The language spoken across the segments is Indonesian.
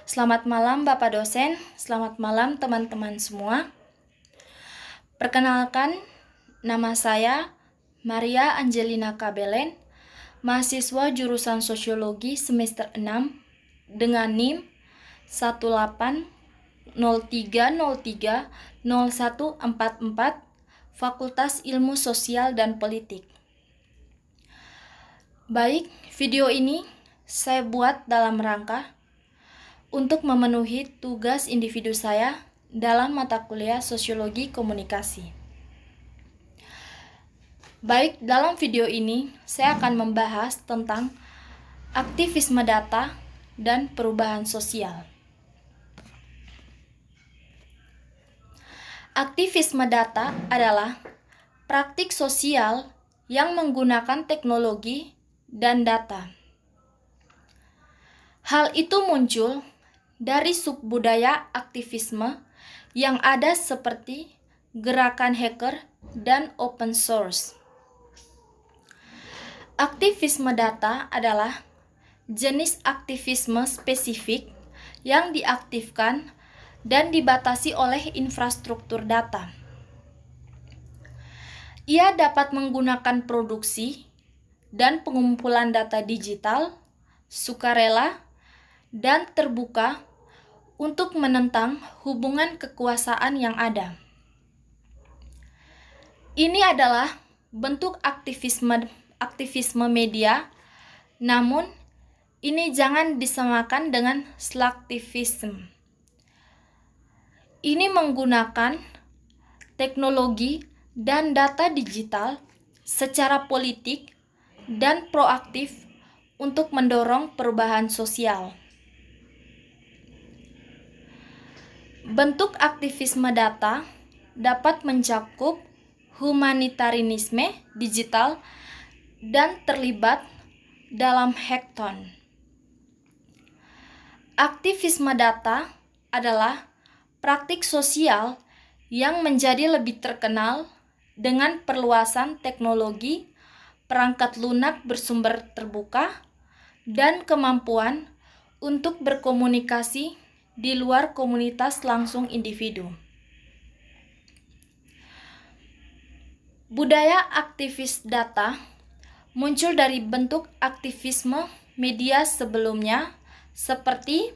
Selamat malam Bapak dosen, selamat malam teman-teman semua. Perkenalkan, nama saya Maria Angelina Kabelen, mahasiswa jurusan Sosiologi semester 6 dengan NIM 18030300144 Fakultas Ilmu Sosial dan Politik. Baik, video ini saya buat dalam rangka untuk memenuhi tugas individu saya dalam mata kuliah Sosiologi Komunikasi. Baik, dalam video ini saya akan membahas tentang aktivisme data dan perubahan sosial. Aktivisme data adalah praktik sosial yang menggunakan teknologi dan data. Hal itu muncul dari subbudaya aktivisme yang ada seperti gerakan hacker dan open source. Aktivisme data adalah jenis aktivisme spesifik yang diaktifkan dan dibatasi oleh infrastruktur data. Ia dapat menggunakan produksi dan pengumpulan data digital, sukarela, dan terbuka untuk menentang hubungan kekuasaan yang ada. Ini adalah bentuk aktivisme media, namun ini jangan disamakan dengan slaktivisme. Ini menggunakan teknologi dan data digital secara politik dan proaktif untuk mendorong perubahan sosial. Bentuk aktivisme data dapat mencakup humanitarianisme digital dan terlibat dalam hackathon. Aktivisme data adalah praktik sosial yang menjadi lebih terkenal dengan perluasan teknologi, perangkat lunak bersumber terbuka, dan kemampuan untuk berkomunikasi di luar komunitas langsung individu. Budaya aktivis data muncul dari bentuk aktivisme media sebelumnya seperti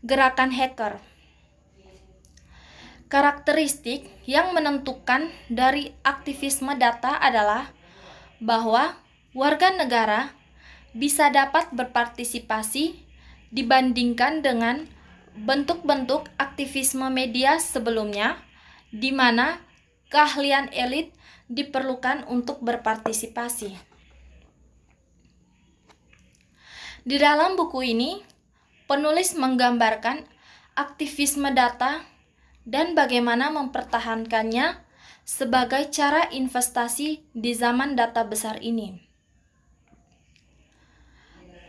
gerakan hacker. Karakteristik yang menentukan dari aktivisme data adalah bahwa warga negara bisa dapat berpartisipasi dibandingkan dengan bentuk-bentuk aktivisme media sebelumnya, di mana keahlian elit diperlukan untuk berpartisipasi. Di dalam buku ini, penulis menggambarkan aktivisme data dan bagaimana mempertahankannya sebagai cara investasi di zaman data besar ini.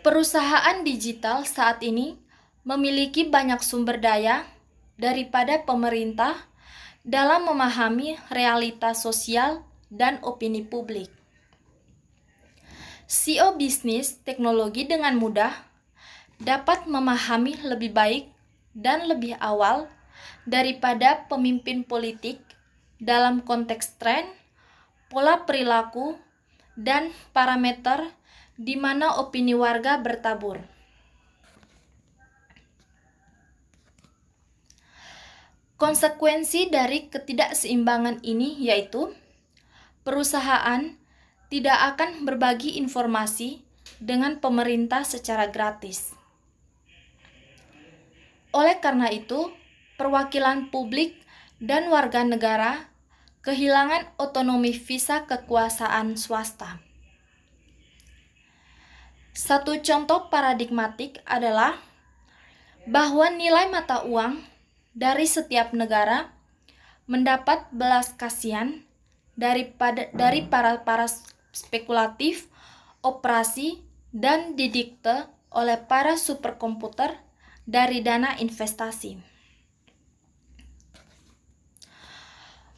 Perusahaan digital saat ini memiliki banyak sumber daya daripada pemerintah dalam memahami realitas sosial dan opini publik. CEO bisnis teknologi dengan mudah dapat memahami lebih baik dan lebih awal daripada pemimpin politik dalam konteks tren, pola perilaku, dan parameter di mana opini warga bertabur. Konsekuensi dari ketidakseimbangan ini yaitu perusahaan tidak akan berbagi informasi dengan pemerintah secara gratis. Oleh karena itu, perwakilan publik dan warga negara kehilangan otonomi visa kekuasaan swasta. Satu contoh paradigmatik adalah bahwa nilai mata uang dari setiap negara mendapat belas kasihan dari para spekulatif operasi dan didikte oleh para superkomputer dari dana investasi.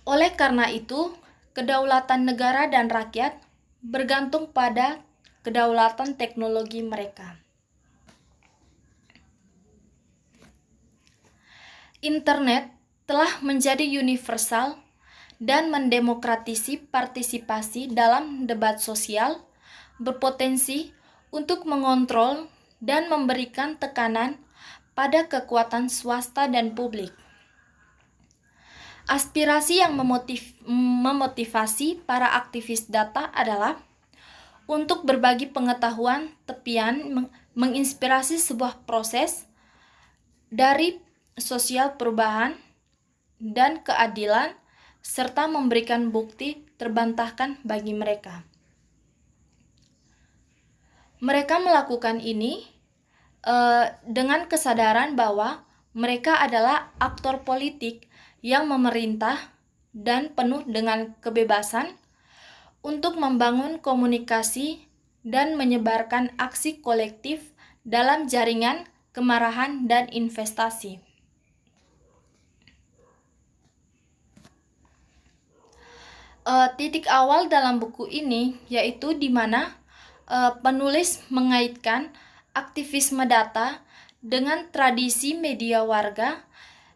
Oleh karena itu, kedaulatan negara dan rakyat bergantung pada kedaulatan teknologi mereka. Internet telah menjadi universal dan mendemokratisi partisipasi dalam debat sosial, berpotensi untuk mengontrol dan memberikan tekanan pada kekuatan swasta dan publik. Aspirasi yang memotivasi para aktivis data adalah untuk berbagi pengetahuan tepian, menginspirasi sebuah proses dari sosial perubahan dan keadilan, serta memberikan bukti terbantahkan bagi mereka. Mereka melakukan ini dengan kesadaran bahwa mereka adalah aktor politik yang memerintah dan penuh dengan kebebasan untuk membangun komunikasi dan menyebarkan aksi kolektif dalam jaringan kemarahan dan investasi. Titik awal dalam buku ini yaitu di mana penulis mengaitkan aktivisme data dengan tradisi media warga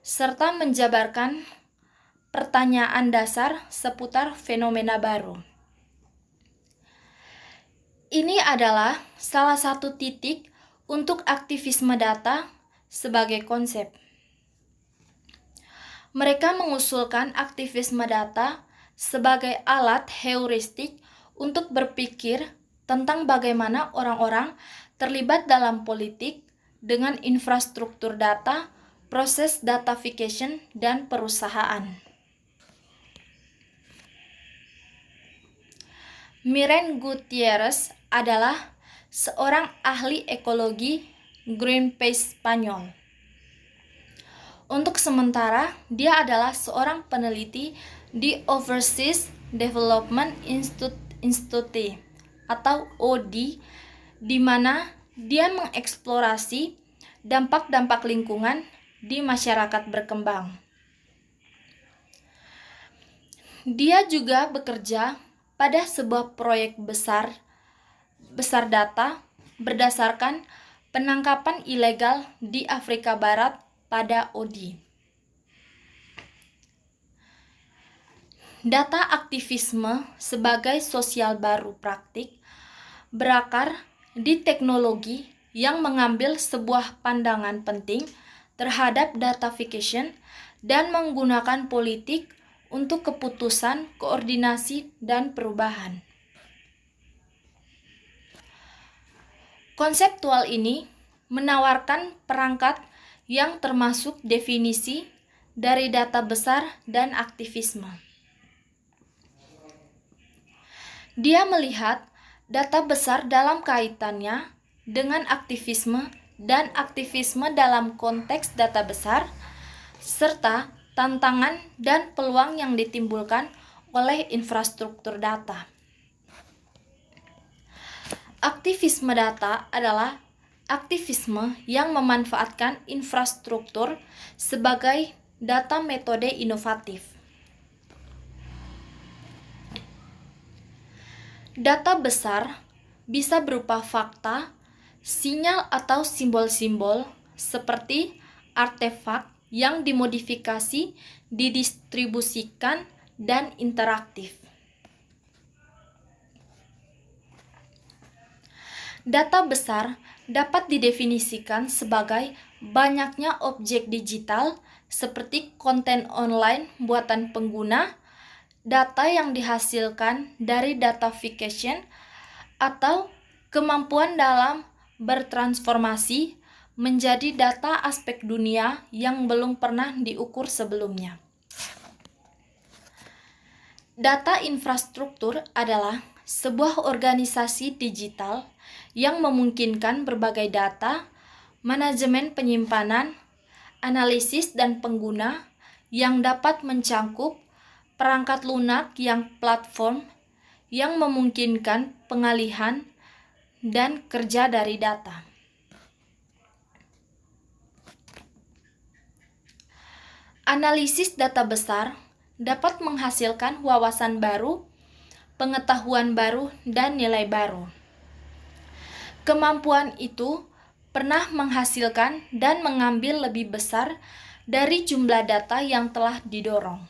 serta menjabarkan pertanyaan dasar seputar fenomena baru. Ini adalah salah satu titik untuk aktivisme data sebagai konsep. Mereka mengusulkan aktivisme data sebagai alat heuristik untuk berpikir tentang bagaimana orang-orang terlibat dalam politik dengan infrastruktur data, proses datafication, dan perusahaan. Miren Gutierrez adalah seorang ahli ekologi Greenpeace Spanyol. Untuk sementara, dia adalah seorang peneliti di Overseas Development Institute atau OD, di mana dia mengeksplorasi dampak-dampak lingkungan di masyarakat berkembang. Dia juga bekerja pada sebuah proyek besar data berdasarkan penangkapan ilegal di Afrika Barat pada OD. Data aktivisme sebagai sosial baru praktik berakar di teknologi yang mengambil sebuah pandangan penting terhadap datafication dan menggunakan politik untuk keputusan, koordinasi, dan perubahan. Konseptual ini menawarkan perangkat yang termasuk definisi dari data besar dan aktivisme. Dia melihat data besar dalam kaitannya dengan aktivisme dan aktivisme dalam konteks data besar, serta tantangan dan peluang yang ditimbulkan oleh infrastruktur data. Aktivisme data adalah aktivisme yang memanfaatkan infrastruktur sebagai data metode inovatif. Data besar bisa berupa fakta, sinyal atau simbol-simbol seperti artefak yang dimodifikasi, didistribusikan, dan interaktif. Data besar dapat didefinisikan sebagai banyaknya objek digital seperti konten online buatan pengguna, data yang dihasilkan dari datafication, atau kemampuan dalam bertransformasi menjadi data aspek dunia yang belum pernah diukur sebelumnya. Data infrastruktur adalah sebuah organisasi digital yang memungkinkan berbagai data, manajemen penyimpanan, analisis dan pengguna yang dapat mencangkup perangkat lunak yang platform yang memungkinkan pengalihan dan kerja dari data. Analisis data besar dapat menghasilkan wawasan baru, pengetahuan baru, dan nilai baru. Kemampuan itu pernah menghasilkan dan mengambil lebih besar dari jumlah data yang telah didorong.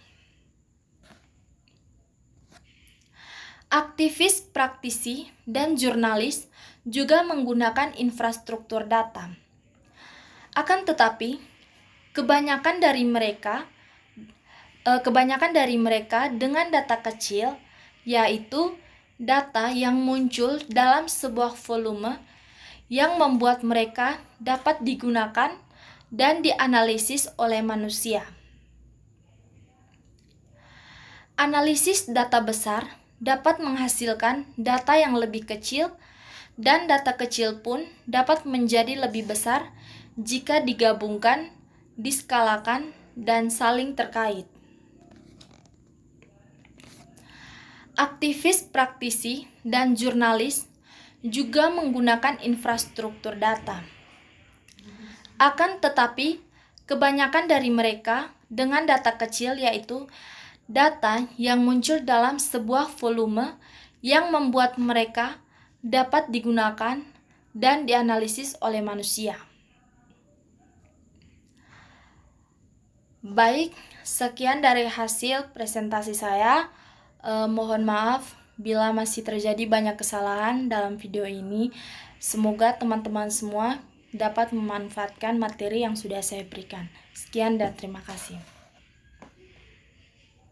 Aktivis, praktisi, dan jurnalis juga menggunakan infrastruktur data. Akan tetapi, kebanyakan dari mereka dengan data kecil, yaitu data yang muncul dalam sebuah volume yang membuat mereka dapat digunakan dan dianalisis oleh manusia. Analisis data besar dapat menghasilkan data yang lebih kecil, dan data kecil pun dapat menjadi lebih besar jika digabungkan, diskalakan, dan saling terkait. Aktivis, praktisi, dan jurnalis juga menggunakan infrastruktur data. Akan tetapi, kebanyakan dari mereka dengan data kecil, yaitu data yang muncul dalam sebuah volume yang membuat mereka dapat digunakan dan dianalisis oleh manusia. Baik, sekian dari hasil presentasi saya. Mohon maaf bila masih terjadi banyak kesalahan dalam video ini. Semoga teman-teman semua dapat memanfaatkan materi yang sudah saya berikan. Sekian dan terima kasih.